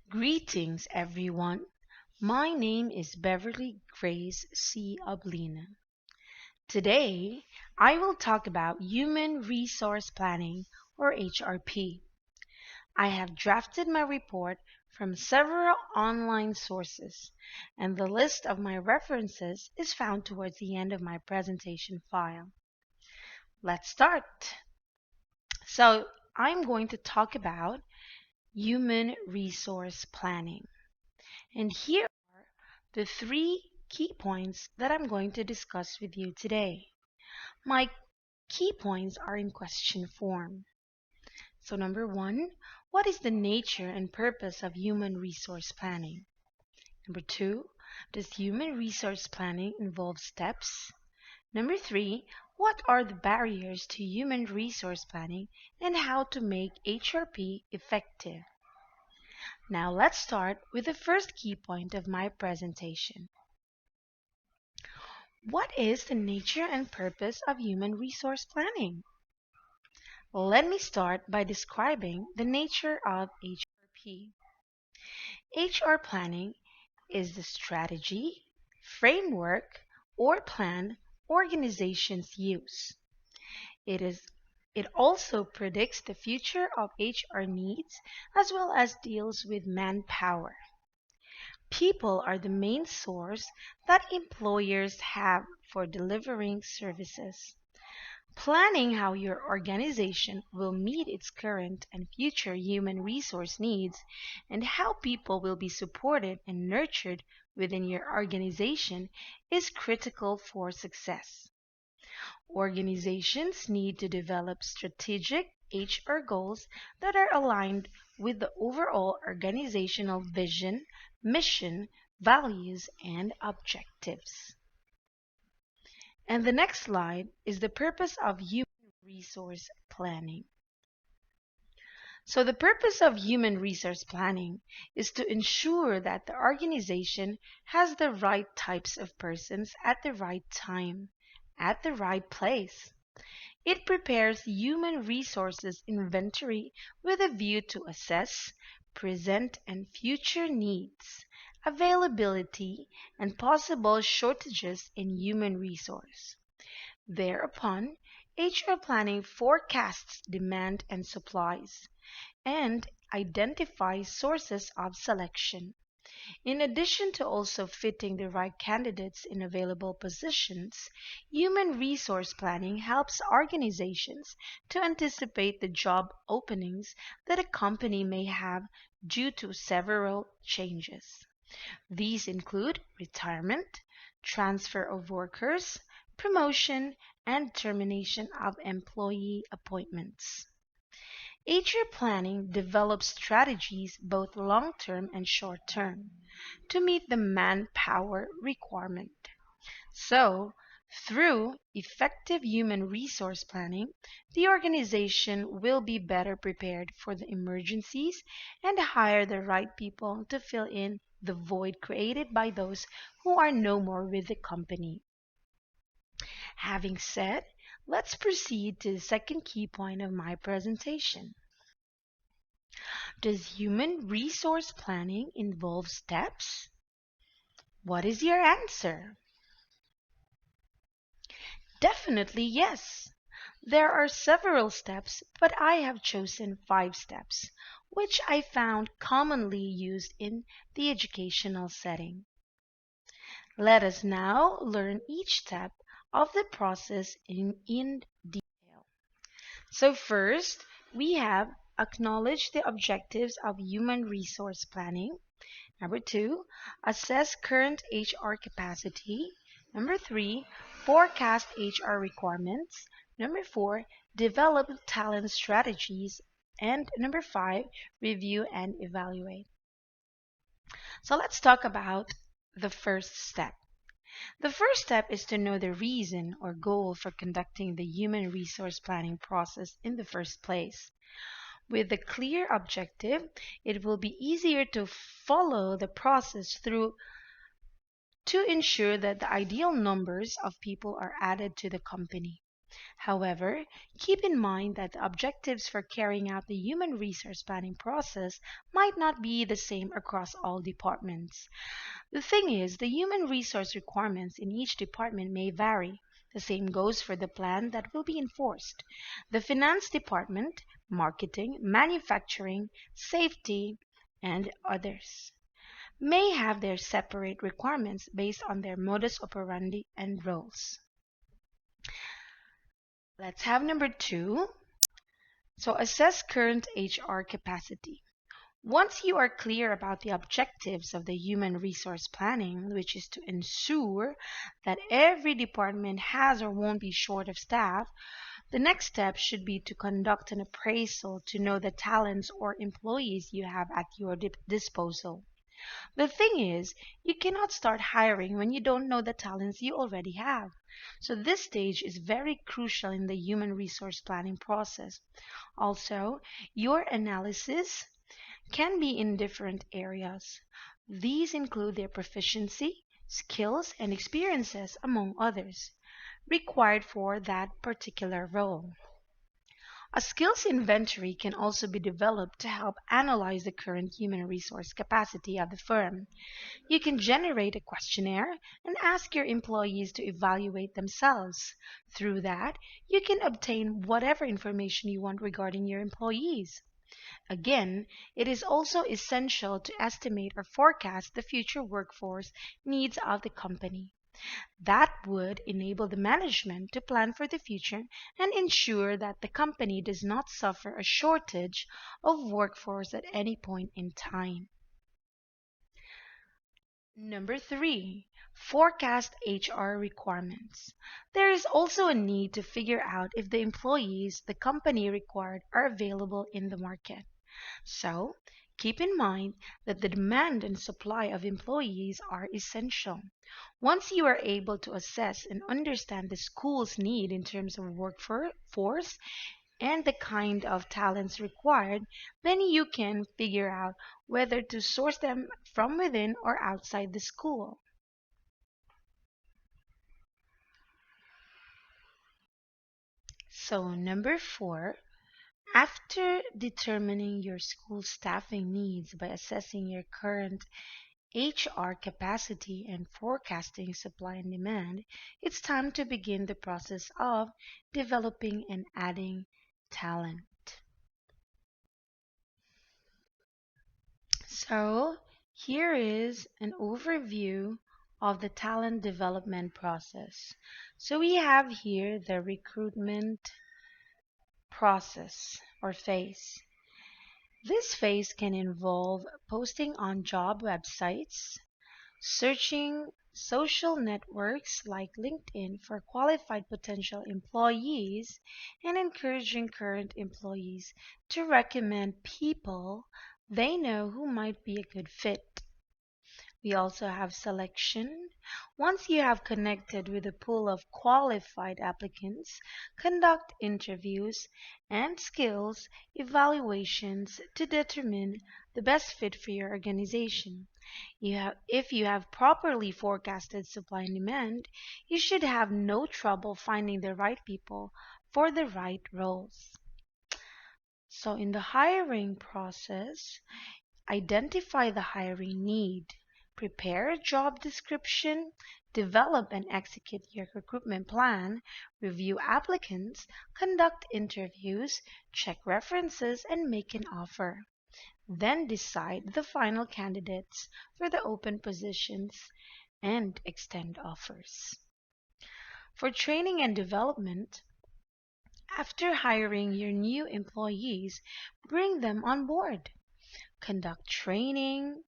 Greetings, everyone. My name is Beverly Grace C. Oblina. Today, I will talk about Human Resource Planning, or HRP. I have drafted my report from several online sources, and the list of my references is found towards the end of my presentation file. Let's start. So, I'm going to talk about Human Resource Planning. And here are the three key points that I'm going to discuss with you today. My key points are in question form. So number one, what is the nature and purpose of human resource planning? Number two, does human resource planning involve steps? Number three, what are the barriers to human resource planning and how to make HRP effective? Now let's start with the first key point of my presentation. What is the nature and purpose of human resource planning? Let me start by describing the nature of HRP. HR planning is the strategy, framework, or plan organizations use. It also predicts the future of HR needs as well as deals with manpower. People are the main source that employers have for delivering services. Planning how your organization will meet its current and future human resource needs and how people will be supported and nurtured within your organization is critical for success. Organizations need to develop strategic HR goals that are aligned with the overall organizational vision, mission, values, and objectives. And the next slide is the purpose of human resource planning. So the purpose of human resource planning is to ensure that the organization has the right types of persons at the right time, at the right place. It prepares human resources inventory with a view to assess present and future needs, availability, and possible shortages in human resource. Thereupon, HR planning forecasts demand and supplies and identifies sources of selection. In addition to also fitting the right candidates in available positions, human resource planning helps organizations to anticipate the job openings that a company may have due to several changes. These include retirement, transfer of workers, promotion, and termination of employee appointments. HR planning develops strategies both long-term and short-term to meet the manpower requirement. So, through effective human resource planning, the organization will be better prepared for the emergencies and hire the right people to fill in the void created by those who are no more with the company. Having said, let's proceed to the second key point of my presentation. Does human resource planning involve steps? What is your answer? Definitely yes. There are several steps, but I have chosen 5 steps, which I found commonly used in the educational setting. Let us now learn each step of the process in detail. So first, we have acknowledge the objectives of human resource planning. Number 2, assess current HR capacity. Number 3, forecast HR requirements. Number 4, develop talent strategies. And number 5, review and evaluate. So let's talk about the first step. The first step is to know the reason or goal for conducting the human resource planning process in the first place. With a clear objective, it will be easier to follow the process through to ensure that the ideal numbers of people are added to the company. However, keep in mind that the objectives for carrying out the human resource planning process might not be the same across all departments. The thing is, the human resource requirements in each department may vary. The same goes for the plan that will be enforced. The finance department, marketing, manufacturing, safety, and others may have their separate requirements based on their modus operandi and roles. Let's have number 2. So assess current HR capacity. Once you are clear about the objectives of the human resource planning, which is to ensure that every department has or won't be short of staff, the next step should be to conduct an appraisal to know the talents or employees you have at your disposal. The thing is, you cannot start hiring when you don't know the talents you already have. So this stage is very crucial in the human resource planning process. Also, your analysis can be in different areas. These include their proficiency, skills, and experiences, among others, required for that particular role. A skills inventory can also be developed to help analyze the current human resource capacity of the firm. You can generate a questionnaire and ask your employees to evaluate themselves. Through that, you can obtain whatever information you want regarding your employees. Again, it is also essential to estimate or forecast the future workforce needs of the company. That would enable the management to plan for the future and ensure that the company does not suffer a shortage of workforce at any point in time. Number 3, forecast HR requirements. There is also a need to figure out if the employees the company required are available in the market. So, keep in mind that the demand and supply of employees are essential. Once you are able to assess and understand the school's need in terms of workforce and the kind of talents required, then you can figure out whether to source them from within or outside the school. So, number 4, after determining your school staffing needs by assessing your current HR capacity and forecasting supply and demand, it's time to begin the process of developing and adding talent. So, here is an overview of the talent development process. So, we have here the recruitment process or phase. This phase can involve posting on job websites, searching social networks like LinkedIn for qualified potential employees, and encouraging current employees to recommend people they know who might be a good fit. We also have selection. Once you have connected with a pool of qualified applicants, conduct interviews and skills evaluations to determine the best fit for your organization. If you have properly forecasted supply and demand, you should have no trouble finding the right people for the right roles. So in the hiring process, identify the hiring need, prepare a job description, develop and execute your recruitment plan, review applicants, conduct interviews, check references, and make an offer. Then decide the final candidates for the open positions and extend offers. For training and development, after hiring your new employees, bring them on board. Conduct training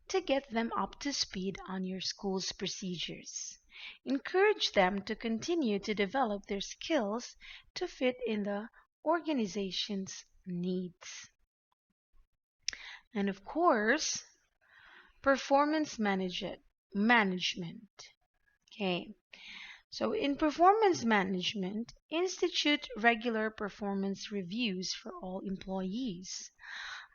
to get them up to speed on your school's procedures. Encourage them to continue to develop their skills to fit in the organization's needs. And of course, performance management. Okay. So in performance management, institute regular performance reviews for all employees.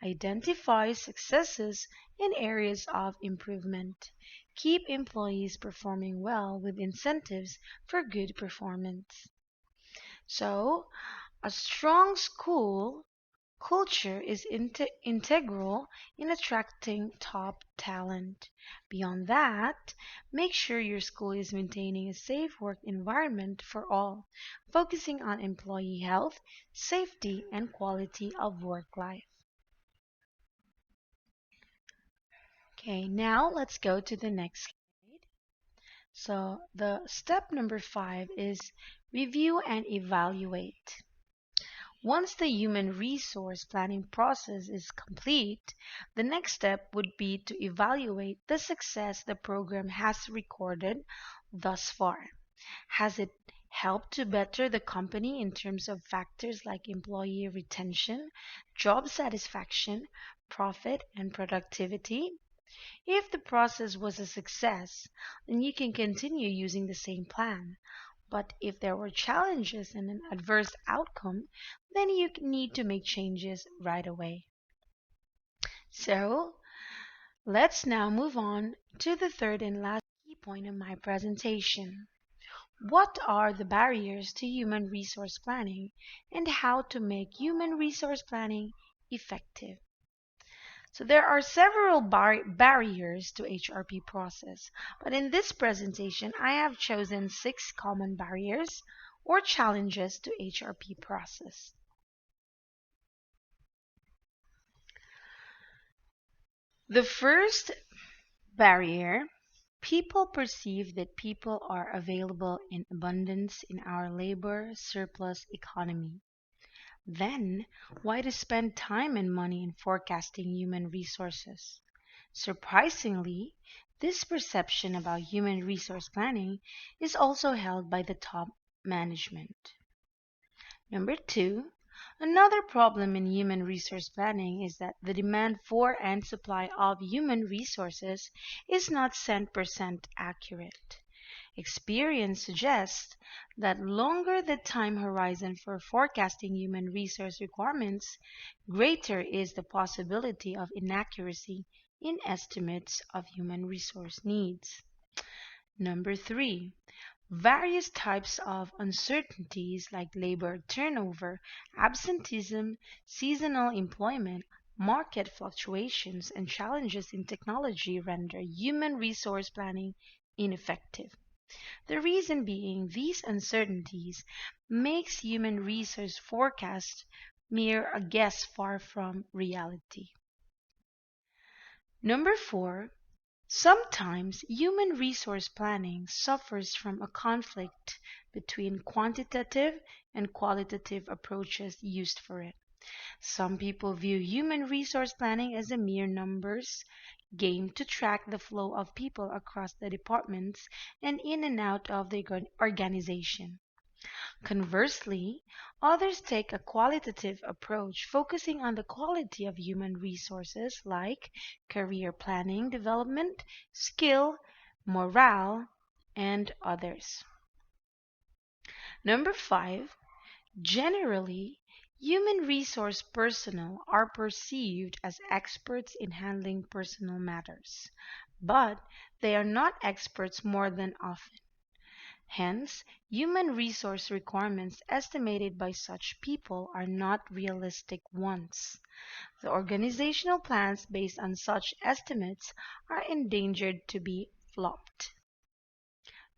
Identify successes and areas of improvement. Keep employees performing well with incentives for good performance. So, a strong school culture is integral in attracting top talent. Beyond that, make sure your school is maintaining a safe work environment for all, focusing on employee health, safety, and quality of work life. Okay, now let's go to the next slide. So, the step number 5 is review and evaluate. Once the human resource planning process is complete, the next step would be to evaluate the success the program has recorded thus far. Has it helped to better the company in terms of factors like employee retention, job satisfaction, profit, and productivity? If the process was a success, then you can continue using the same plan. But if there were challenges and an adverse outcome, then you need to make changes right away. So, let's now move on to the third and last key point of my presentation. What are the barriers to human resource planning and how to make human resource planning effective? So there are several barriers to HRP process, but in this presentation I have chosen 6 common barriers or challenges to HRP process. The first barrier, people perceive that people are available in abundance in our labor surplus economy. Then, why to spend time and money in forecasting human resources? Surprisingly, this perception about human resource planning is also held by the top management. Number 2, another problem in human resource planning is that the demand for and supply of human resources is not 100% accurate. Experience suggests that longer the time horizon for forecasting human resource requirements, greater is the possibility of inaccuracy in estimates of human resource needs. Number 3, various types of uncertainties like labor turnover, absenteeism, seasonal employment, market fluctuations, and challenges in technology render human resource planning ineffective. The reason being these uncertainties makes human resource forecast mere a guess far from reality. Number 4, sometimes human resource planning suffers from a conflict between quantitative and qualitative approaches used for it. Some people view human resource planning as a mere numbers game to track the flow of people across the departments and in and out of the organization. Conversely, others take a qualitative approach focusing on the quality of human resources like career planning, development, skill, morale, and others. Number 5, generally, human resource personnel are perceived as experts in handling personal matters, but they are not experts more than often. Hence, human resource requirements estimated by such people are not realistic ones. The organizational plans based on such estimates are endangered to be flopped.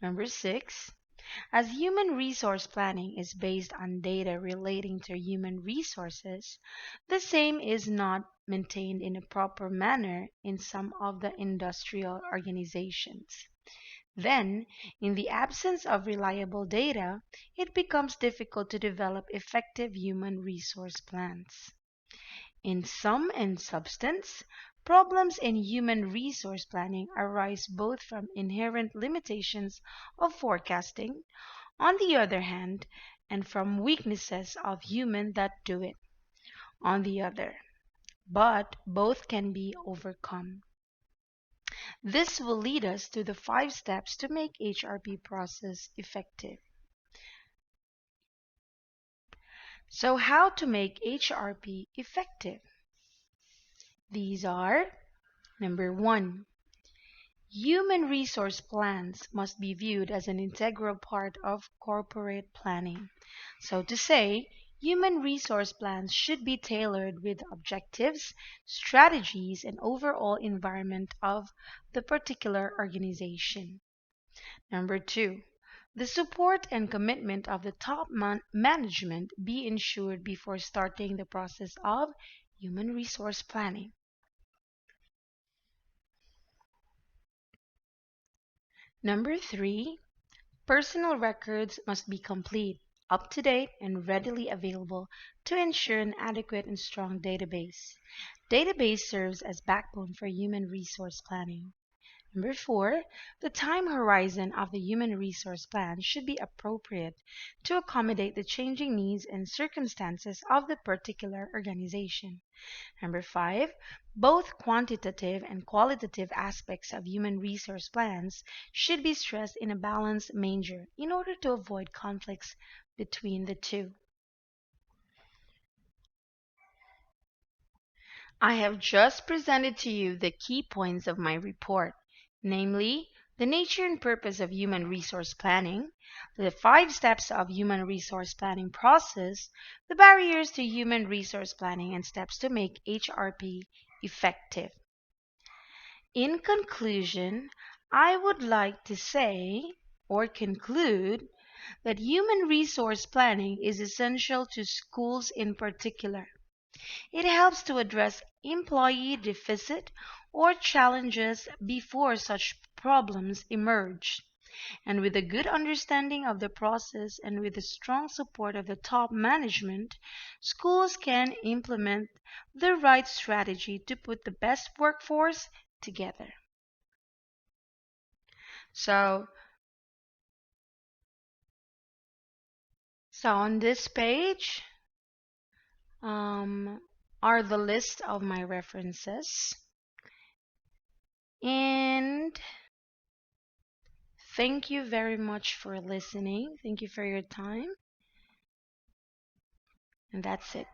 Number 6, as human resource planning is based on data relating to human resources, the same is not maintained in a proper manner in some of the industrial organizations. Then, in the absence of reliable data, it becomes difficult to develop effective human resource plans. In sum and substance, problems in human resource planning arise both from inherent limitations of forecasting, on the other hand, and from weaknesses of human that do it, on the other. But both can be overcome. This will lead us to the 5 steps to make HRP process effective. So how to make HRP effective? These are: number 1, Human resource plans must be viewed as an integral part of corporate planning. So to say, human resource plans should be tailored with objectives, strategies, and overall environment of the particular organization. Number two, the support and commitment of the top management be ensured before starting the process of human resource planning. Number three, personal records must be complete, up to date, and readily available to ensure an adequate and strong database. Database serves as backbone for human resource planning. Number four, the time horizon of the human resource plan should be appropriate to accommodate the changing needs and circumstances of the particular organization. Number five, both quantitative and qualitative aspects of human resource plans should be stressed in a balanced manner in order to avoid conflicts between the two. I have just presented to you the key points of my report, namely, the nature and purpose of human resource planning, the 5 steps of human resource planning process, the barriers to human resource planning, and steps to make HRP effective. In conclusion, I would like to say or conclude that human resource planning is essential to schools in particular. It helps to address employee deficit or challenges before such problems emerge. And with a good understanding of the process and with the strong support of the top management, schools can implement the right strategy to put the best workforce together. So, so on this page um, are the list of my references. And thank you very much for listening. Thank you for your time. And that's it.